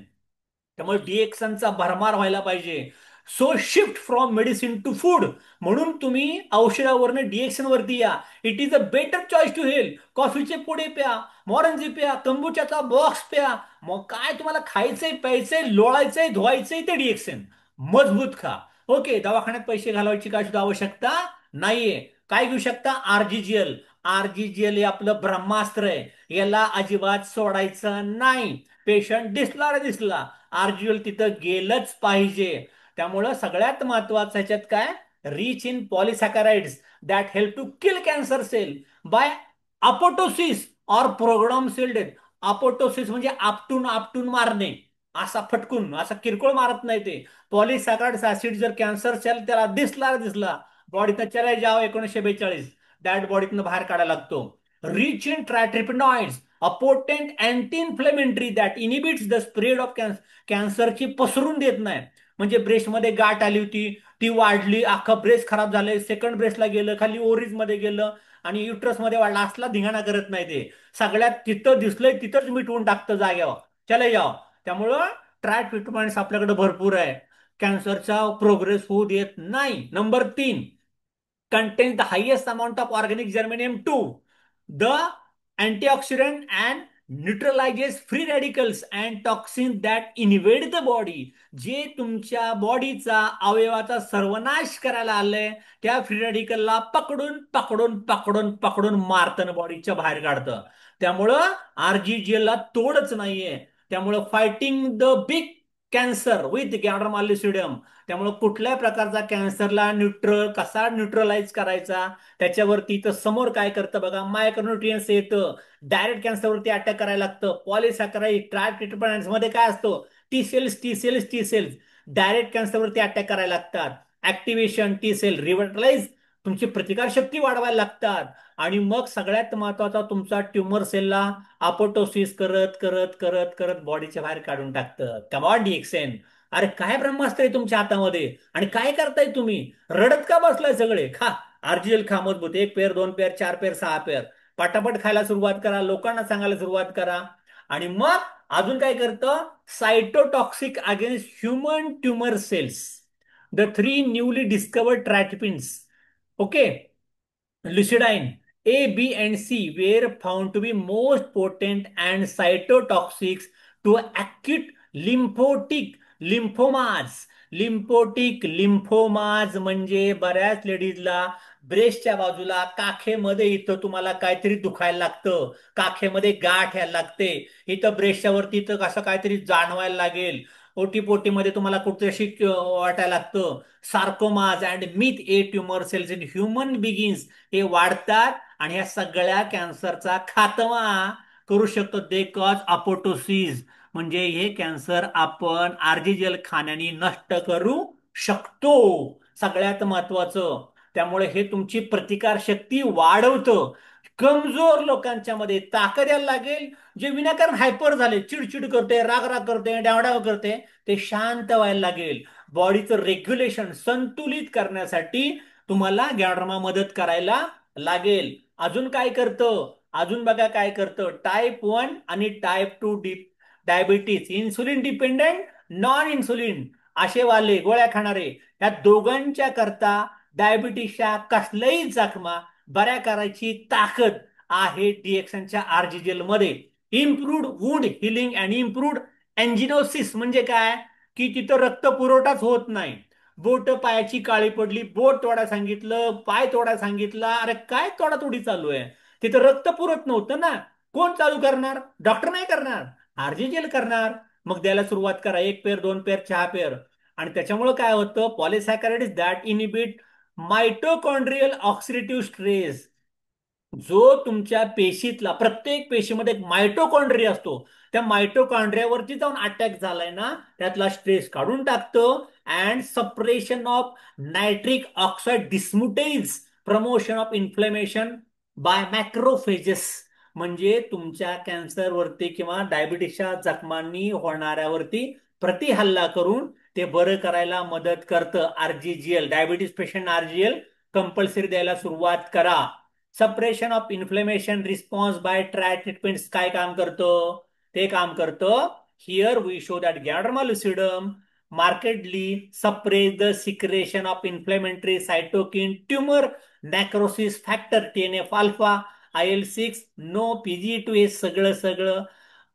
त्यामुळे डिएक्सनचा भरमार व्हायला पाहिजे. So shift from medicine to food. म्हणून तुम्ही औषधावरनं डिएक्शन वरती या. It is a better choice to health. कॉफीचे पुडे प्या, मॉरंजी प्या, कंबुचाचा बॉक्स प्या. मग काय तुम्हाला खायचंय, प्यायचंय, लोळायचंय, धुवायचंय, ते डिएक्शन. मजबूत खा. ओके. दवाखान्यात पैसे घालवायची काय सुद्धा आवश्यकता नाहीये. काय घेऊ शकता? आरजीजीएल. आरजीजीएल हे आपलं ब्रह्मास्त्र आहे. याला अजिबात सोडायचं नाही. पेशंट दिसला रे दिसला, आरजीएल तिथं गेलंच पाहिजे. त्यामुळं सगळ्यात महत्वाचं ह्याच्यात काय? Rich in polysaccharides that help to kill cancer cell by apoptosis or program cell death. Apoptosis म्हणजे आपटून आपटून मारणे, असा फटकून, असा किरकोळ मारत नाही ते. पॉलिसॅकराइड्स ऍसिड जर कॅन्सर सेल त्याला दिसला रे दिसला, बॉडीतनं चला जाव 1942, दॅट बॉडीतनं बाहेर काढायला लागतो. Rich in triterpenoids, a potent anti inflammatory that inhibits the spread of कॅन्सरची पसरून देत नाही. म्हणजे ब्रेस्टमध्ये गाठ आली होती, ती वाढली, अख्खा ब्रेस्ट खराब झाले, सेकंड ब्रेस्टला गेलं, खाली ओव्हरीज मध्ये गेलं आणि युट्रस मध्ये वाढला, असला धिंगाणा करत नाही ते. सगळ्यात तिथं दिसलंय तिथंच मिटवून टाकतं जाग्यावर, चला याव. त्यामुळं ट्राय ट्रीटमेंट्स आपल्याकडे भरपूर आहे. कॅन्सरचा प्रोग्रेस होऊ देत नाही. Number 3, contains the highest amount of organic germanium 2, the antioxidant and neutralizes free radicals and toxins that invade the body. जे तुमच्या बॉडीचा, अवयवाचा सर्वनाश करायला आलंय, त्या फ्री रेडिकलला पकडून पकडून पकडून पकडून मारतं, बॉडीच्या बाहेर काढतं. त्यामुळं आरजीजीएल ला तोडच नाहीये. त्यामुळं fighting the big cancer with ganoderma lucidum. त्यामुळे कुठल्या प्रकारचा कॅन्सरला कसा न्यूट्रलाइज करायचा, त्याच्यावरती तर समोर काय करतं बघा, मायक्रोन्युट्रियन्स येतं. डायरेक्ट कॅन्सरवरती अटॅक करायला लागतं. पॉलिसॅकराइड ट्राय ट्रीटमेंट मध्ये काय असतो? T cells, T cells, T cells direct कॅन्सरवरती अटॅक करायला लागतात. ऍक्टिव्हेशन टी सेल रिव्हर्टलाइज, तुमची प्रतिकारशक्ती वाढवायला लागतात. आणि मग सगळ्यात महत्वाचा, तुमचा ट्युमर सेलला अपोटोसिस करत करत करत करत बॉडीच्या बाहेर काढून टाकतं. कमॉन डिएक्सेन. अरे काय ब्रह्मास्त्र आहे तुमच्या हातामध्ये, आणि काय करताय तुम्ही? रडत का बसलाय सगळे? खा आरजीएल, खा मजबूत. 1 पेअर, 2 पेअर, 4 पेअर, 6 पेअर पटापट खायला सुरुवात करा. लोकांना सांगायला सुरुवात करा. आणि मग अजून काय करतं? Cytotoxic against human tumour cells. The 3 newly discovered triterpenes, okay, Lucidine, A, B, and C were found to be most potent and cytotoxics to acute lymphotic lymphomas. Lymphatic lymphomas म्हणजे बऱ्याच लेडीजला ब्रेस्टच्या बाजूला काखेमध्ये इथं तुम्हाला काहीतरी दुखायला लागतं, काखेमध्ये गाठ यायला लागते, इथं ब्रेस्टच्या वरती इथं कसं काहीतरी जाणवायला लागेल, ओटीपोटीमध्ये तुम्हाला कुठे अशी वाटायला लागतं. Sarcomas and meth A tumour cells in human begins हे वाढतात. आणि ह्या सगळ्या कॅन्सरचा खात्मा करू शकतो. दे कॉज अपोटोसिस, म्हणजे हे कॅन्सर आपण आर्जीजेल खाण्याने नष्ट करू शकतो. सगळ्यात महत्वाचं, त्यामुळे हे तुमची प्रतिकार शक्ती वाढवतं. कमजोर लोकांच्या मध्ये ताकद यायला लागेल. जे विनाकारण हायपर झाले, चिडचिड करते, राग करते, डावडाव करते, ते शांत व्हायला लागेल. बॉडीचं रेग्युलेशन संतुलित करण्यासाठी तुम्हाला गॅड्रमा मदत करायला लागेल. अजून काय करतं? अजून बघा काय करतं. टाईप 1 आणि type 2 diabetes, insulin dependent, non insulin असे वाले गोळ्या खाणारे, या दोघांच्या करता डायबिटीसच्या कसल्याही जखमा बऱ्या करायची ताकद आहे डीएक्सनच्या आरजीजेल मध्ये. Improved wound healing and improved angiogenesis म्हणजे काय, की तिथं रक्त पुरवठाच होत नाही. बोट पायाची काळी पडली, बोट तोडा सांगितलं, पाय तोडा सांगितला, अरे काय तोडातोडी चालू आहे. तिथं रक्त पुरत नव्हतं ना. कोण चालू करणार? डॉक्टर नाही करणार, आरजीजेल करणार. मग द्यायला सुरुवात करा, एक पेर, दोन पेर, चहा पेर. आणि त्याच्यामुळे काय होतं, polysaccharides that inhibit mitochondrial oxidative stress. जो तुमच्या पेशीतला, प्रत्येक पेशीमध्ये एक मायटोकॉन्ड्रिया असतो, त्या मायटोकॉन्ड्रियावरती जाऊन अटॅक झालाय ना, त्यातला स्ट्रेस काढून टाकतं. And suppression of nitric oxide dismutase, promotion of inflammation by macrophages, म्हणजे तुमच्या कॅन्सरवरती किंवा डायबिटीसच्या जखमांनी होणाऱ्यावरती प्रतिहल्ला करून ते बरं करायला मदत करतं. RGGL, diabetes patient RGL compulsory द्यायला सुरुवात करा. Suppression of inflammation response by try treatments काय काम करतं? ते काम करतं. Here we show that Ganoderma lucidum markedly suppress the secretion of inflammatory cytokine, tumor necrosis factor, TNF alpha, IL-6, no PGE2, हे सगळं सगळं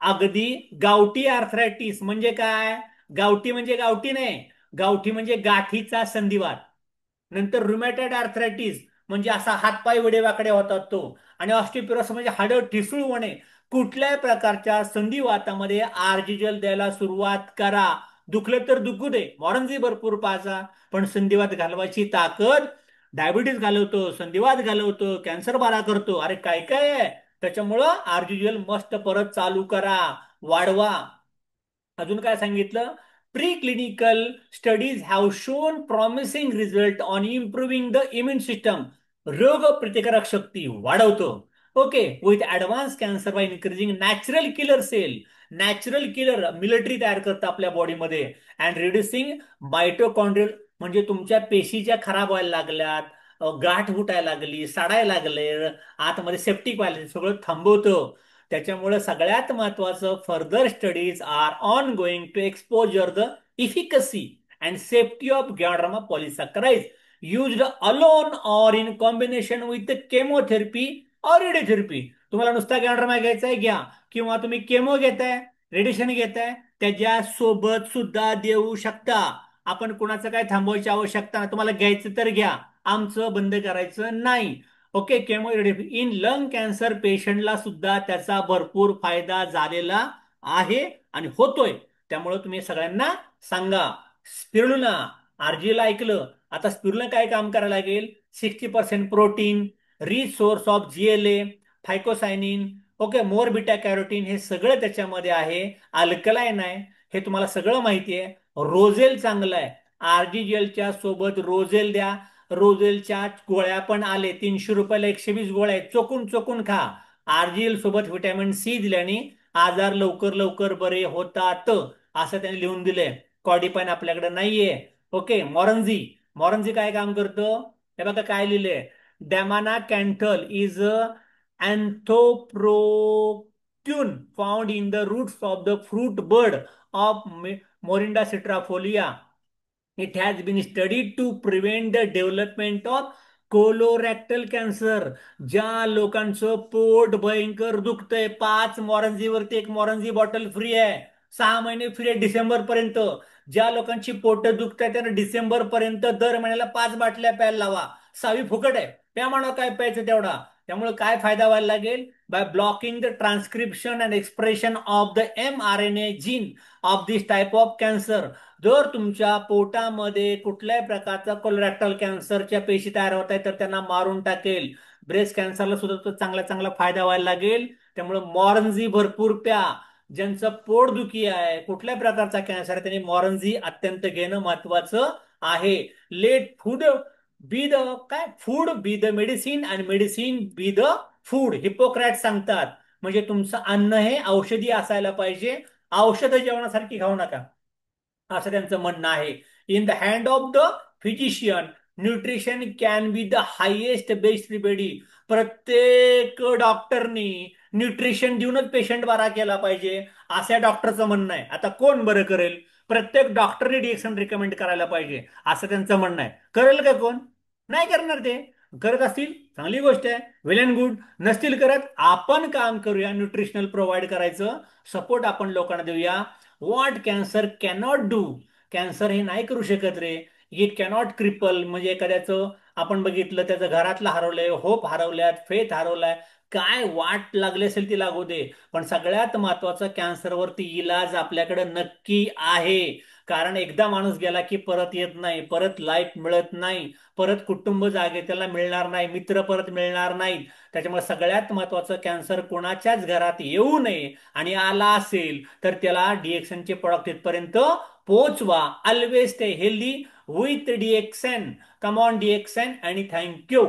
अगदी. गावठी आर्थरायटिस म्हणजे काय? गावठी म्हणजे गावठी नाही, गावठी म्हणजे गाठीचा संधिवात. नंतर रुमॅटॉइड आर्थरायटिस म्हणजे असा हातपाय वेडेवाकडे होतात तो. आणि ऑस्टिओपोरोसिस म्हणजे हाडं ठिसूळ होणे. कुठल्याही प्रकारच्या संधिवातामध्ये आरजीजल द्यायला सुरुवात करा. दुखलं तर दुखू दे, मॉरंजी भरपूर पाजा, पण संधिवात घालवायची ताकद. डायबिटीस घालवतो, संधिवात घालवतो, कॅन्सर बरा करतो, अरे काय काय आहे. त्याच्यामुळं आरजीजल मस्त परत चालू करा, वाढवा. अजून काय सांगितलं? Pre clinical studies have shown promising result on improving the immune system, रोग प्रतिकारक शक्ती वाढवतो. Okay, with advance cancer by increasing natural killer cell. Natural killer military तयार करतं आपल्या बॉडीमध्ये. अँड रिड्युसिंग मायटोकॉन्ड्रियल, म्हणजे तुमच्या पेशी ज्या खराब व्हायला लागल्यात, गाठ फुटायला लागली, साडायला लागले, आतमध्ये सेप्टिक व्हायला, सगळं थांबवतं. त्याच्यामुळे सगळ्यात महत्वाचं, further studies are ongoing to exposure the efficacy and safety of Ganoderma polysaccharides used alone or in combination with chemotherapy or radiotherapy. तुम्हाला नुसता गॅड्रामा घ्यायचा आहे घ्या, किंवा तुम्ही केमो घेताय, रेडिएशन घेताय, त्याच्या सोबत सुद्धा देऊ शकता. आपण कुणाचं काय थांबवायची आवश्यकता नाही, तुम्हाला घ्यायचं तर घ्या, आमचं बंद करायचं नाही. Okay, chemo in lung cancer पेशंटला सुद्धा त्याचा भरपूर फायदा झालेला आहे आणि होतोय. त्यामुळे तुम्ही सगळ्यांना सांगा. स्पिरुलिना, आरजीला ऐकलं, आता स्पिरुलिना काय काम करायला लागेल? 60% protein, rich source of GLA, phycocyanin, okay, more beta carotene, हे सगळं त्याच्यामध्ये आहे. अल्कलाइन आहे, हे तुम्हाला सगळं माहिती आहे. रोझेल चांगलं आहे, आरजीजेलच्या सोबत रोझेल द्या. रोझेलच्या गोळ्या पण आले, 300 रुपयाला 120 गोळ्या आहेत, चोकून चोकून खा. आरजीएल सोबत व्हिटॅमिन सी दिल्याने आजार लवकर लवकर बरे होतात, असं त्यांनी लिहून दिलंय. कॉडीपाइन आपल्याकडे नाहीये. ओके, मॉरंजी, मॉरंजी काय काम करतं? हे बघा काय लिहिलंय. Damnacanthal is anthraquinone found in the roots of the fruit bird of Morinda citrifolia. It has been studied to prevent the development of colorectal cancer. ज्या लोकांचं पोट भयंकर दुखतंय, 5 मॉरंजीवरती एक मॉरंजी बॉटल फ्री आहे, 6 महिने फ्री आहे डिसेंबर पर्यंत. ज्या लोकांची पोट दुखत आहे त्यांना डिसेंबर पर्यंत दर महिन्याला 5 बाटल्या प्यायला लावा, 6वी फुकट आहे. त्या म्हणा काय प्यायचं तेवढा. त्यामुळे काय फायदा व्हायला लागेल? By blocking the transcription and expression of the mRNA gene of this type of cancer. जर तुमच्या पोटामध्ये कुठल्याही प्रकारचा कोलोरेक्टल कॅन्सरच्या पेशी तयार होत आहेत तर त्यांना मारून टाकेल. ब्रेस्ट कॅन्सरला सुद्धा तो चांगला चांगला फायदा व्हायला लागेल. त्यामुळे मॉरंजी भरपूर प्या. ज्यांचं पोटदुखी आहे, कुठल्या प्रकारचा कॅन्सर आहे, त्यांनी मॉरंजी अत्यंत घेणं महत्वाचं आहे. लेट फूड बी द काय food be the medicine and medicine be the food, Hippocrates सांगतात. म्हणजे तुमचं अन्न हे औषधी असायला पाहिजे, औषध जेवणासारखी खाऊ नका, असं त्यांचं म्हणणं आहे. In the hand of the physician nutrition can be the highest best remedy. प्रत्येक डॉक्टरनी न्यूट्रिशन देऊनच पेशंट बरा केला पाहिजे, असं डॉक्टरचं म्हणणं आहे. आता कोण बरं करेल? प्रत्येक डॉक्टरने डिएक्शन रिकमेंड करायला पाहिजे, असं त्यांचं म्हणणं आहे. करेल का कोण? नाही करणार ते. करत असतील चांगली गोष्ट आहे, वेल अँड गुड. नसतील करत, आपण काम करूया, न्यूट्रिशनल प्रोव्हाइड करायचं, सपोर्ट आपण लोकांना देऊया. What cancer cannot do. Cancer हे नाही करू शकत रे. इट कॅनॉट क्रिपल, म्हणजे एखाद्याचं आपण बघितलं त्याचं घरातलं हरवलंय, होप हरवल्यात, फेथ हरवलाय, काय वाट लागली असेल ती लागू दे, पण सगळ्यात महत्वाचं कॅन्सरवरती इलाज आपल्याकडे नक्की आहे. कारण एकदा माणूस गेला की परत येत नाही, परत लाईफ मिळत नाही, परत कुटुंब जागे त्याला मिळणार नाही, मित्र परत मिळणार नाहीत. त्याच्यामुळे सगळ्यात महत्वाचं, कॅन्सर कोणाच्याच घरात येऊ नये, आणि आला असेल तर त्याला डीएक्सनचे प्रॉडक्ट तिथपर्यंत पोहोचवा. Always stay healthy with DXN. Come on DXN आणि थँक्यू.